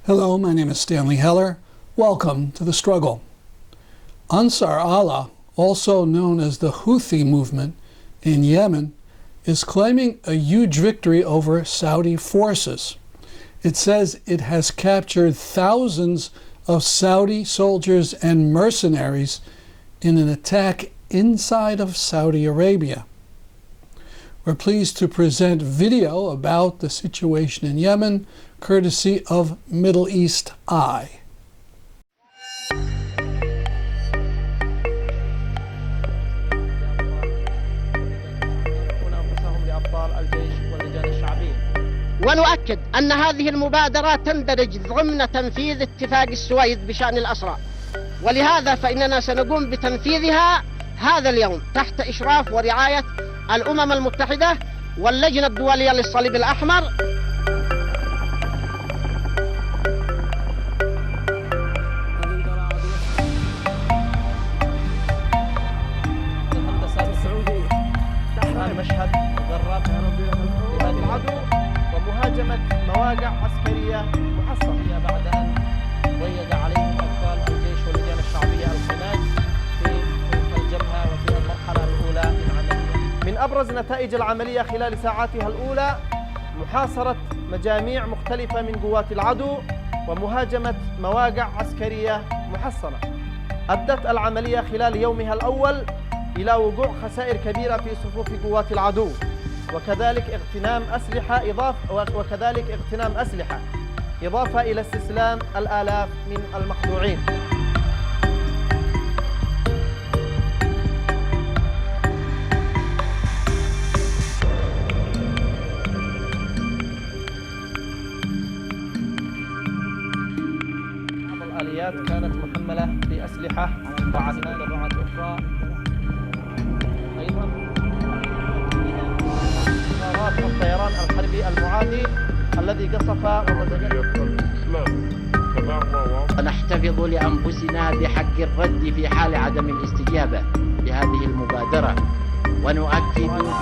Hello, my name is Stanley Heller. Welcome to The Struggle. Ansar Allah, also known as the Houthi movement in Yemen, is claiming a huge victory over Saudi forces. It says it has captured thousands of Saudi soldiers and mercenaries in an attack inside of Saudi Arabia. We're pleased to present video about the situation in Yemen, courtesy of Middle East Eye. ونؤكد أن هذه المبادرة تندرج ضمن تنفيذ اتفاق السويد بشأن الأسرى، ولهذا فإننا سنقوم بتنفيذها هذا اليوم تحت إشراف ورعاية الأمم المتحدة واللجنة الدولية للصليب الأحمر. مشهد مدرب لهذا العدو ومهاجمة مواقع عسكرية محصنة بعد أن ضيق عليهم أبطال الجيش واللجان الشعبية الخناج في الجبهة وفي المرحلة الأولى من العملية. من أبرز نتائج العملية خلال ساعاتها الأولى محاصرة مجاميع مختلفة من قوات العدو ومهاجمة مواقع عسكرية محصنة. أدت العملية خلال يومها الأول إلى وقوع خسائر كبيرة في صفوف قوات العدو وكذلك اغتنام أسلحة إضافة إلى استسلام الآلاف من المخدوعين. بعض الآليات كانت محملة بأسلحة وعزمان رعاة أخرى. أيضا طائرات الطيران الحربي المعادي الذي قصف ونحتفظ لأنفسنا بحق الرد في حال عدم الاستجابة لهذه المبادرة ونؤكد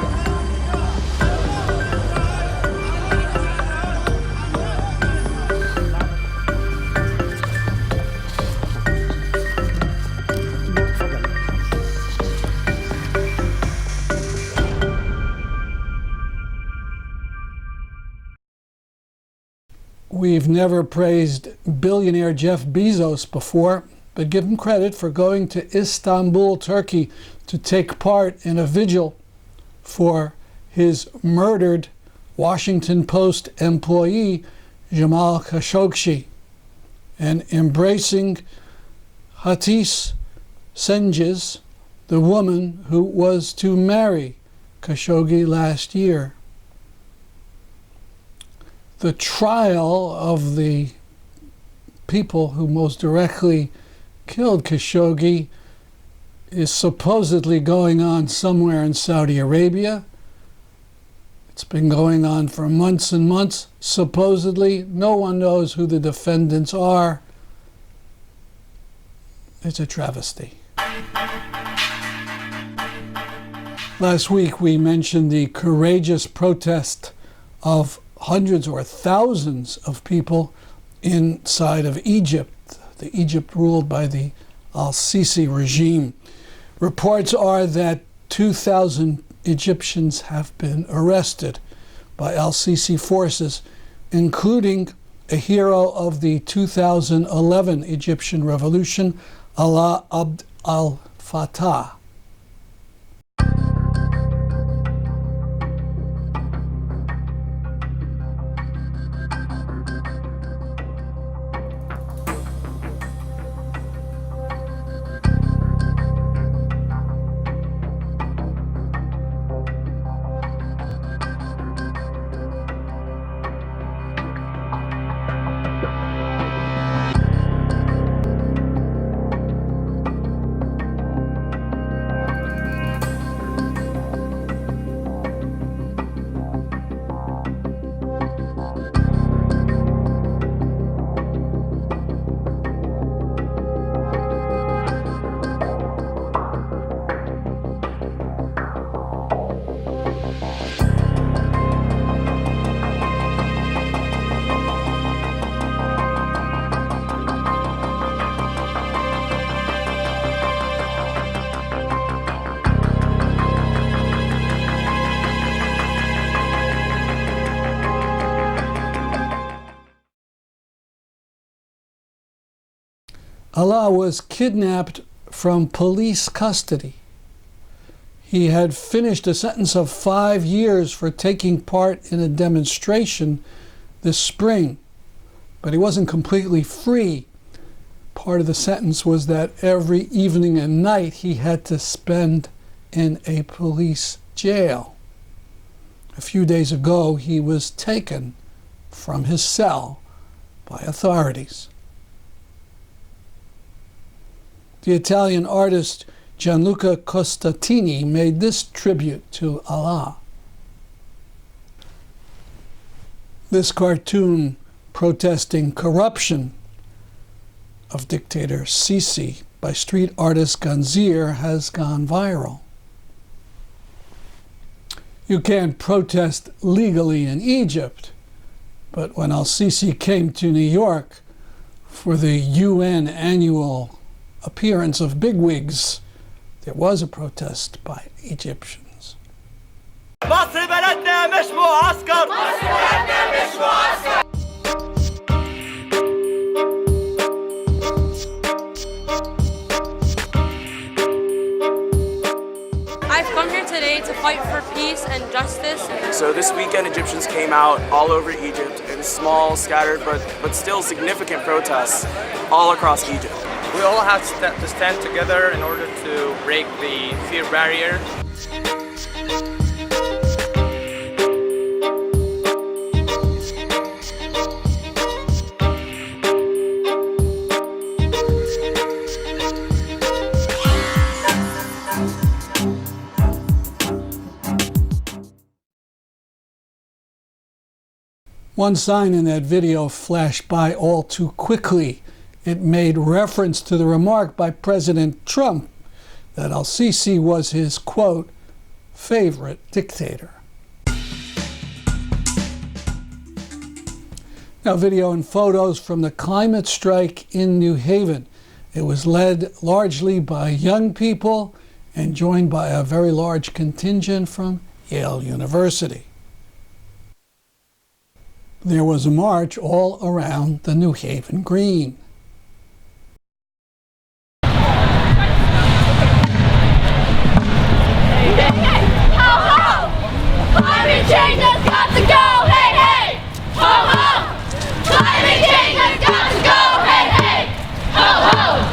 We've never praised billionaire Jeff Bezos before, but give him credit for going to Istanbul, Turkey, to take part in a vigil for his murdered Washington Post employee, Jamal Khashoggi, and embracing Houthi Cengiz, the woman who was to marry Khashoggi last year. The trial of the people who most directly killed Khashoggi is supposedly going on somewhere in Saudi Arabia. It's been going on for months and months. Supposedly, no one knows who the defendants are. It's a travesty. Last week, we mentioned the courageous protest of hundreds or thousands of people inside of Egypt, the Egypt ruled by the Al-Sisi regime. Reports are that 2,000 Egyptians have been arrested by Al-Sisi forces, including a hero of the 2011 Egyptian revolution, Alaa Abd el Fattah. Alaa was kidnapped from police custody. He had finished a sentence of 5 years for taking part in a demonstration this spring, but he wasn't completely free. Part of the sentence was that every evening and night he had to spend in a police jail. A few days ago, he was taken from his cell by authorities. The Italian artist Gianluca Costantini made this tribute to Alaa. This cartoon protesting corruption of dictator Sisi by street artist Ganzir has gone viral. You can't protest legally in Egypt, but when al-Sisi came to New York for the UN annual appearance of bigwigs, there was a protest by Egyptians. مصر بلدنا مش معسكر. مصر بلدنا مش معسكر. I've come here today to fight for peace and justice. So this weekend, Egyptians came out all over Egypt in small, scattered, but still significant protests all across Egypt. We all have to stand together in order to break the fear barrier. One sign in that video flashed by all too quickly. It made reference to the remark by President Trump that al-Sisi was his, quote, favorite dictator. Now, video and photos from the climate strike in New Haven. It was led largely by young people and joined by a very large contingent from Yale University. There was a march all around the New Haven Green. Climate change has got to go, hey, hey! Ho, ho! Climate change has got to go, hey, hey! Ho, ho!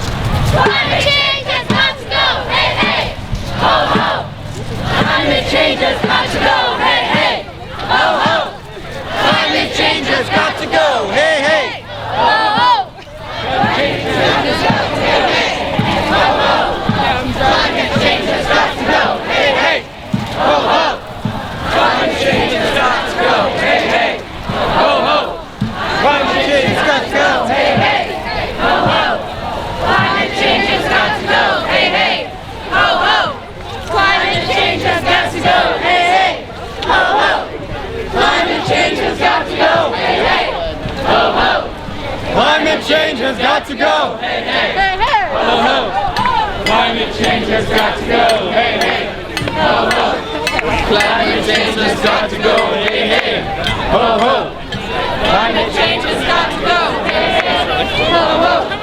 Climate change has got to go, hey, hey! Ho, ho! Climate change has got to go, hey, hey! Ho, ho! Climate change has got to go, hey, hey! Ho, ho! Climate change has got to go, hey, hey! Ho, ho! Climate change has got to go, hey, hey! Ho, ho! Climate change has got to go, hey, hey, ho, ho. Climate change has got to go, hey, hey, ho, ho. Climate change has got to go, hey, hey, ho, ho. Climate change has got to go, hey, hey, ho, ho. Climate change has got to go, hey, hey, ho, ho. Climate change has got to go, hey, hey, ho, ho. Climate change has got to go, hey, hey, ho, ho. Climate change has got to go, hey, hey, ho, ho. Climate change has got to go, hey, hey, ho, ho.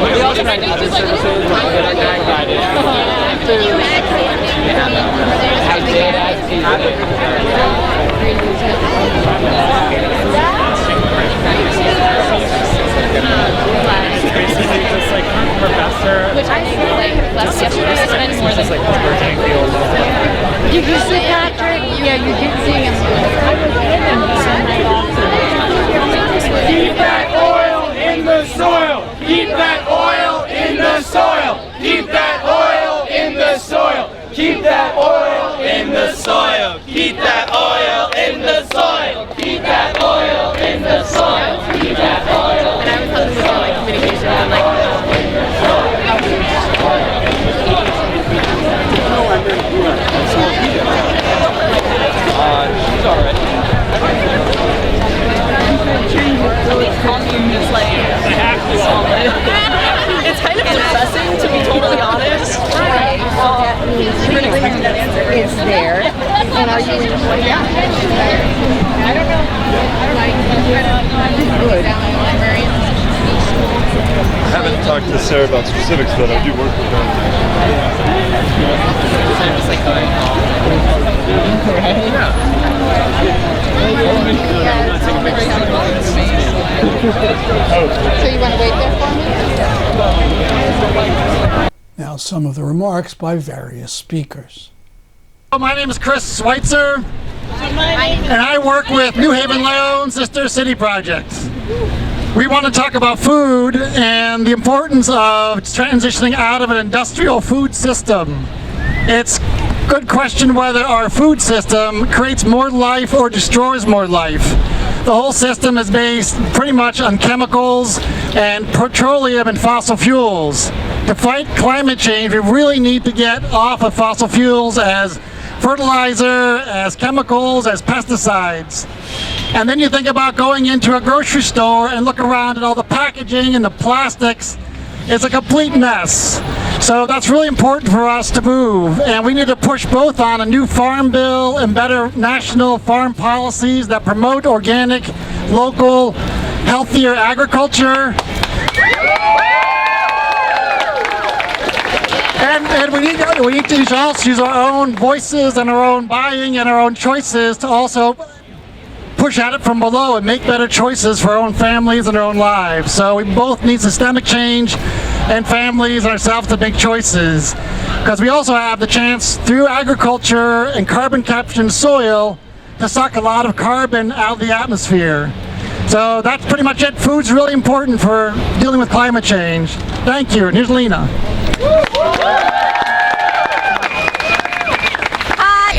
We also tried other services that are guided I did Basically just like professor. Which I think like less yesterday I spent more than Like merging field. Did you see Patrick? Yeah, you did see him. Keep that oil in the soil. Keep that oil in the soil. Keep that oil in the soil. Keep that oil in the soil. Keep that oil in the soil. Keep that oil in the soil. Keep that oil. and I was helping with like communication and like She's already. communist like it's kind of depressing to be totally honest. Right. It's there. And are you? Yeah. talk to Sarah about specifics, but I do work with her. So you want to wait there for me? Now some of the remarks by various speakers. My name is Chris Schweitzer, and I work with New Haven Leon Sister City Projects. We want to talk about food and the importance of transitioning out of an industrial food system. It's a good question whether our food system creates more life or destroys more life. The whole system is based pretty much on chemicals and petroleum and fossil fuels. To fight climate change, we really need to get off of fossil fuels as fertilizer, as chemicals, as pesticides. And then you think about going into a grocery store and look around at all the packaging and the plastics. It's a complete mess. So that's really important for us to move. And we need to push both on a new farm bill and better national farm policies that promote organic, local, healthier agriculture. And we need to also use our own voices and our own buying and our own choices to also push at it from below and make better choices for our own families and our own lives. So we both need systemic change and families and ourselves to make choices. Because we also have the chance through agriculture and carbon capture in soil to suck a lot of carbon out of the atmosphere. So that's pretty much it. Food's really important for dealing with climate change. Thank you, and here's Lena.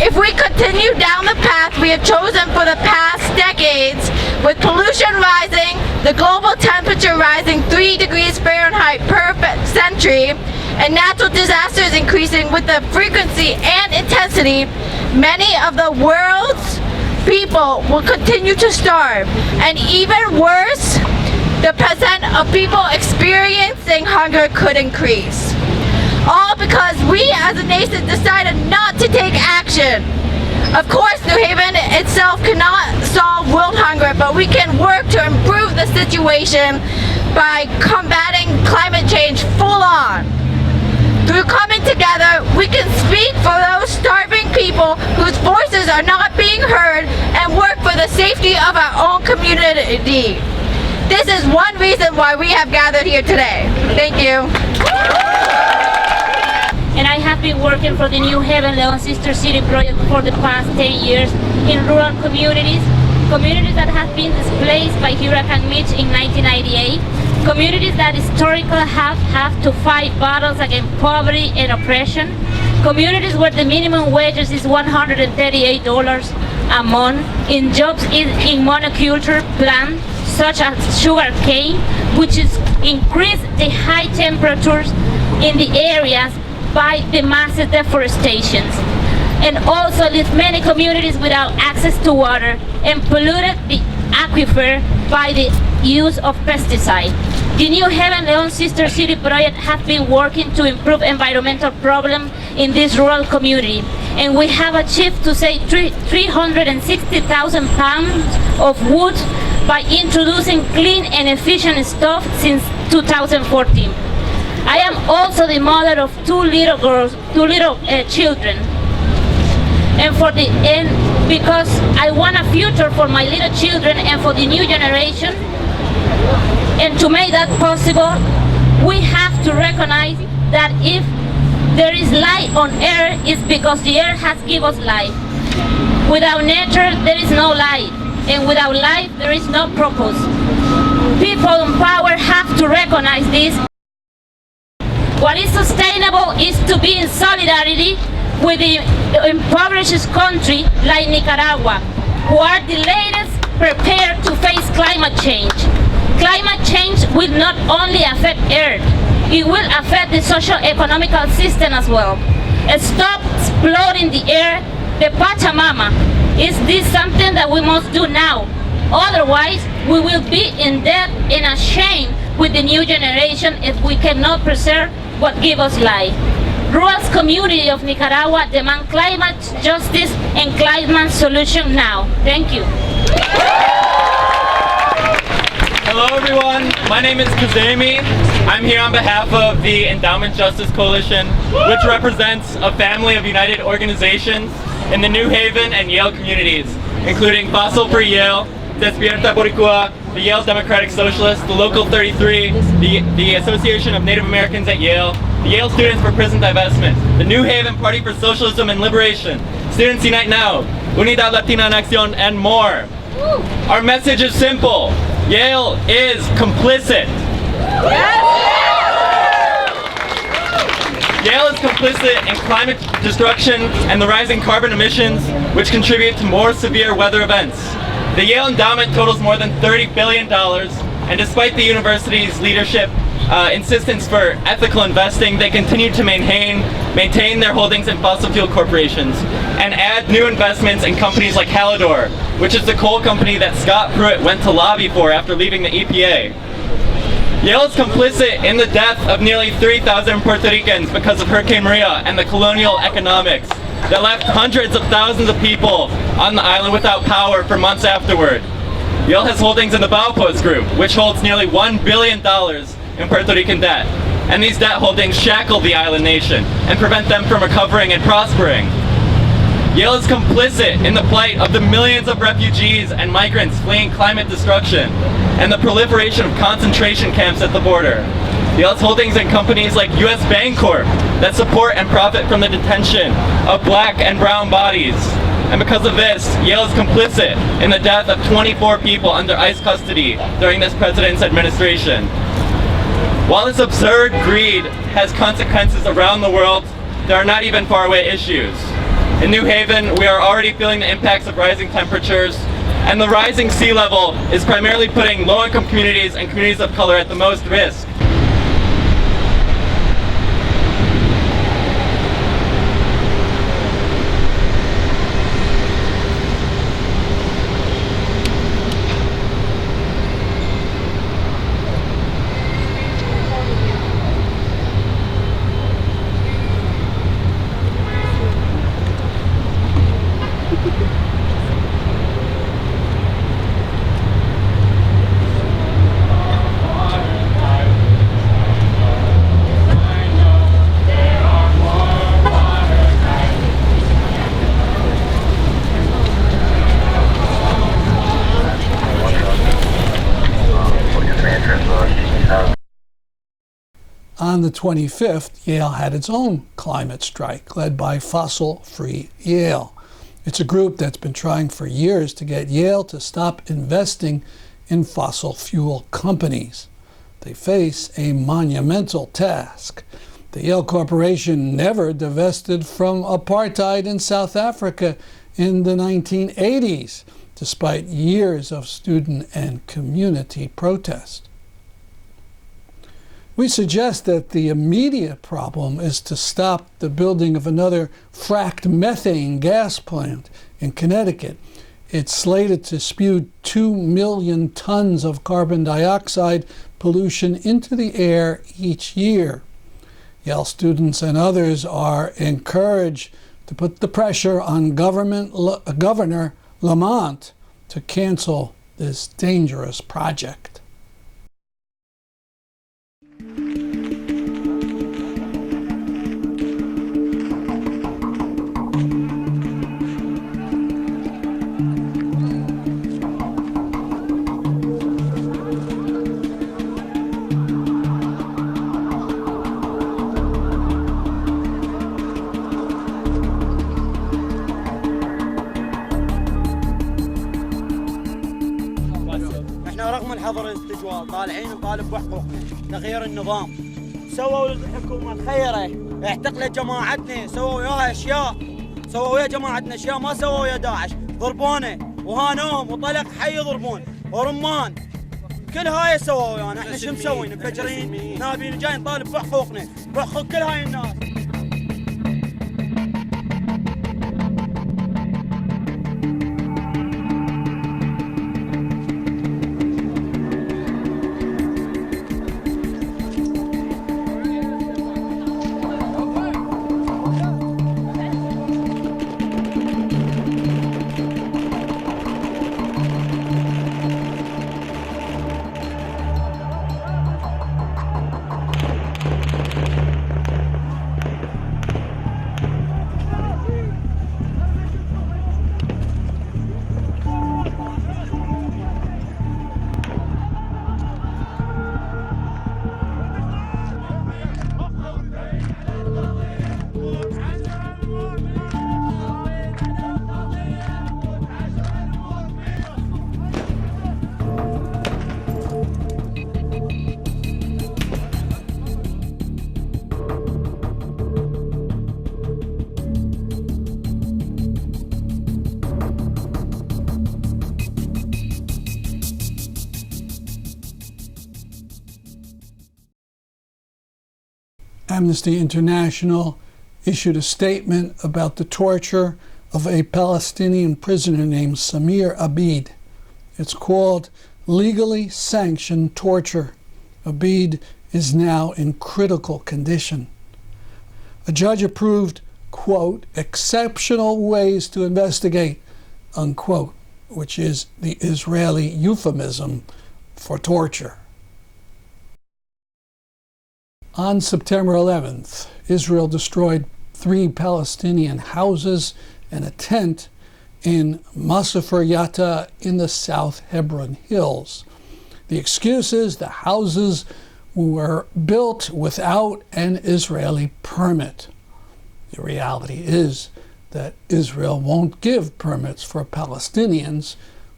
If we continue down the path we have chosen for the past decades, with pollution rising, the global temperature rising 3 degrees Fahrenheit per century, and natural disasters increasing with the frequency and intensity, many of the world's people will continue to starve. And even worse, the percent of people experiencing hunger could increase. All because we as a nation decided not to take action. Of course, New Haven itself cannot solve world hunger, but we can work to improve the situation by combating climate change full on. Through coming together, we can speak for those starving people whose voices are not being heard and work for the safety of our own community. This is one reason why we have gathered here today. Thank you. And I have been working for the New Haven Leon Sister City Project for the past 10 years in rural communities that have been displaced by Hurricane Mitch in 1998, communities that historically have to fight battles against poverty and oppression, communities where the minimum wages is $138 a month, in jobs in monoculture plants such as sugar cane, which is increased the high temperatures in the areas by the massive deforestation, and also leave many communities without access to water and polluted the aquifer by the use of pesticides. The New Haven Leon Sister City Project has been working to improve environmental problems in this rural community, and we have achieved to save 360,000 pounds of wood by introducing clean and efficient stove since 2014. I am also the mother of two little children, and because I want a future for my little children and for the new generation, and to make that possible, we have to recognize that if there is life on Earth, it's because the Earth has given us life. Without nature, there is no life, and without life, there is no purpose. People in power have to recognize this. What is sustainable is to be in solidarity with the impoverished country like Nicaragua, who are the latest prepared to face climate change. Climate change will not only affect Earth, it will affect the socio-economical system as well. Stop exploding the air, the Pachamama. Is this something that we must do now? Otherwise, we will be in debt and ashamed with the new generation if we cannot preserve what gives us life. Rural community of Nicaragua demand climate justice and climate solution now. Thank you. Hello everyone, my name is Kazemi. I'm here on behalf of the Endowment Justice Coalition, which represents a family of united organizations in the New Haven and Yale communities, including Fossil Free Yale, Despierta Boricua, the Yale Democratic Socialists, the Local 33, the Association of Native Americans at Yale, the Yale Students for Prison Divestment, the New Haven Party for Socialism and Liberation, Students Unite Now, Unidad Latina en Acción, and more. Our message is simple. Yale is complicit. Yale is complicit in climate destruction and the rising carbon emissions, which contribute to more severe weather events. The Yale endowment totals more than $30 billion, and despite the university's leadership insistence for ethical investing, they continue to maintain their holdings in fossil fuel corporations and add new investments in companies like Hallador, which is the coal company that Scott Pruitt went to lobby for after leaving the EPA. Yale is complicit in the death of nearly 3,000 Puerto Ricans because of Hurricane Maria and the colonial economics that left hundreds of thousands of people on the island without power for months afterward. Yale has holdings in the Baupost Group, which holds nearly $1 billion in Puerto Rican debt, and these debt holdings shackle the island nation and prevent them from recovering and prospering. Yale is complicit in the plight of the millions of refugees and migrants fleeing climate destruction and the proliferation of concentration camps at the border. Yale's holdings in companies like US Bancorp that support and profit from the detention of black and brown bodies. And because of this, Yale is complicit in the death of 24 people under ICE custody during this president's administration. While this absurd greed has consequences around the world, there are not even faraway issues. In New Haven, we are already feeling the impacts of rising temperatures, and the rising sea level is primarily putting low-income communities and communities of color at the most risk. On the 25th, Yale had its own climate strike, led by Fossil Free Yale. It's a group that's been trying for years to get Yale to stop investing in fossil fuel companies. They face a monumental task. The Yale Corporation never divested from apartheid in South Africa in the 1980s, despite years of student and community protest. We suggest that the immediate problem is to stop the building of another fracked methane gas plant in Connecticut. It's slated to spew 2 million tons of carbon dioxide pollution into the air each year. Yale students and others are encouraged to put the pressure on Governor Lamont to cancel this dangerous project. رغم الحظر الاستجواب طالعين نطالب بحقوقنا تغيير النظام. سووا الحكومه الخيره اعتقلت جماعتنا، سووا وياها اشياء، سووا ويا جماعتنا اشياء ما سووا ويا داعش، ضربونا وهانوهم وطلق حي يضربون ورمان، كل هاي سووا ويانا. احنا شو مسوين؟ مفجرين نابين جاي نطالب بحقوقنا، بحقوق كل هاي الناس. Amnesty International issued a statement about the torture of a Palestinian prisoner named Samir Abeed. It's called legally sanctioned torture. Abeed is now in critical condition. A judge approved, quote, exceptional ways to investigate, unquote, which is the Israeli euphemism for torture. On September 11th, Israel destroyed 3 Palestinian houses and a tent in Masafir Yatta in the South Hebron Hills. The excuse is the houses were built without an Israeli permit. The reality is that Israel won't give permits for Palestinians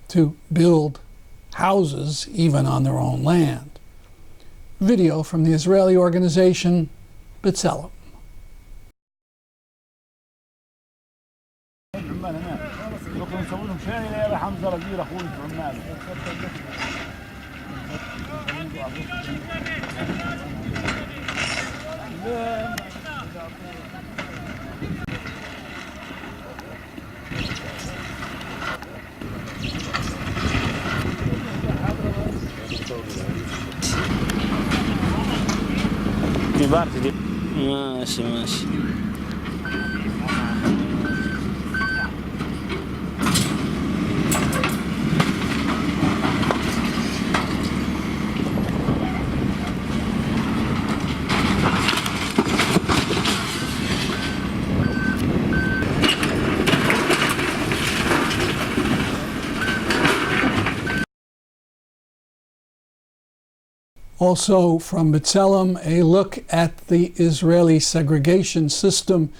to build houses even on their own land. Video from the Israeli organization B'Tselem. ماشي Also from B'Tselem, a look at the Israeli segregation system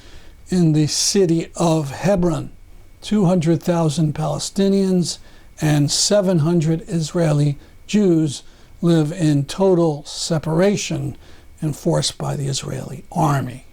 in the city of Hebron. 200,000 Palestinians and 700 Israeli Jews live in total separation enforced by the Israeli army.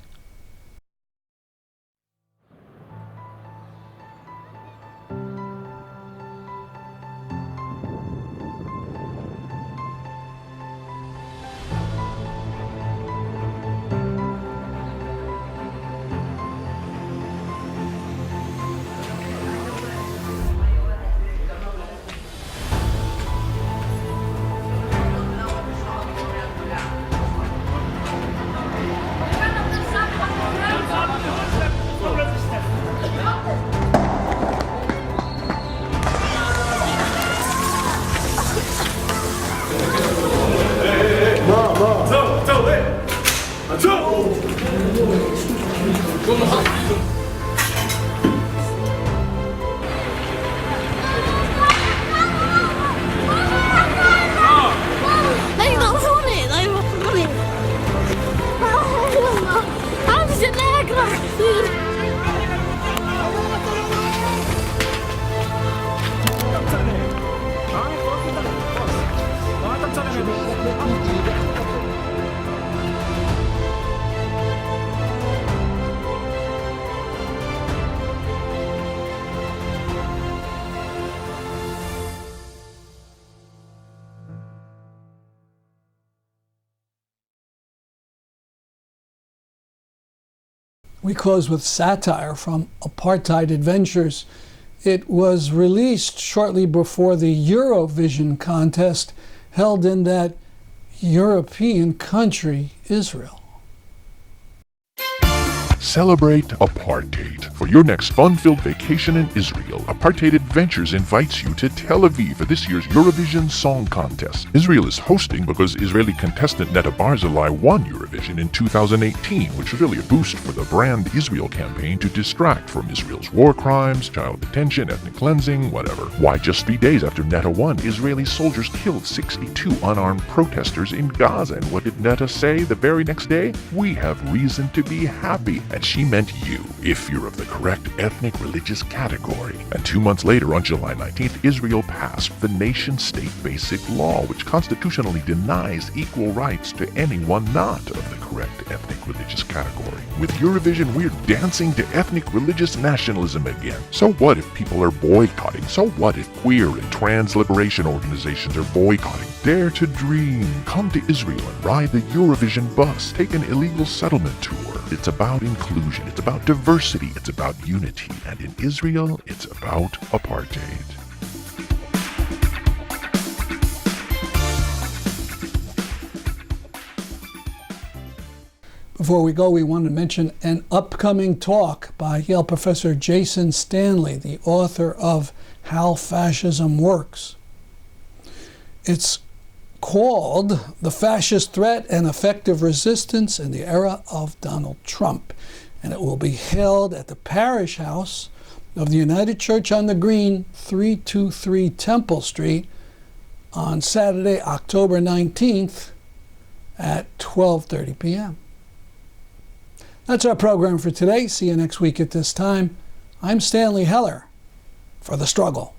We close with satire from Apartheid Adventures. It was released shortly before the Eurovision contest held in that European country, Israel. Celebrate apartheid. For your next fun-filled vacation in Israel, Apartheid Adventures invites you to Tel Aviv for this year's Eurovision Song Contest. Israel is hosting because Israeli contestant Netta Barzilai won Eurovision in 2018, which was really a boost for the Brand Israel campaign to distract from Israel's war crimes, child detention, ethnic cleansing, whatever. Why, just 3 days after Netta won, Israeli soldiers killed 62 unarmed protesters in Gaza. And what did Netta say the very next day? We have reason to be happy. And she meant you, if you're of the correct ethnic religious category. And 2 months later, on July 19th, Israel passed the nation-state basic law, which constitutionally denies equal rights to anyone not of the correct ethnic religious category. With Eurovision, we're dancing to ethnic religious nationalism again. So what if people are boycotting? So what if queer and trans liberation organizations are boycotting? Dare to dream. Come to Israel and ride the Eurovision bus. Take an illegal settlement tour. It's about inclusion. It's about diversity. It's about unity. And in Israel, it's about apartheid. Before we go, we want to mention an upcoming talk by Yale professor Jason Stanley, the author of How Fascism Works. It's called The Fascist Threat and Effective Resistance in the Era of Donald Trump. And it will be held at the Parish House of the United Church on the Green, 323 Temple Street, on Saturday, October 19th at 12:30 p.m. That's our program for today. See you next week at this time. I'm Stanley Heller for The Struggle.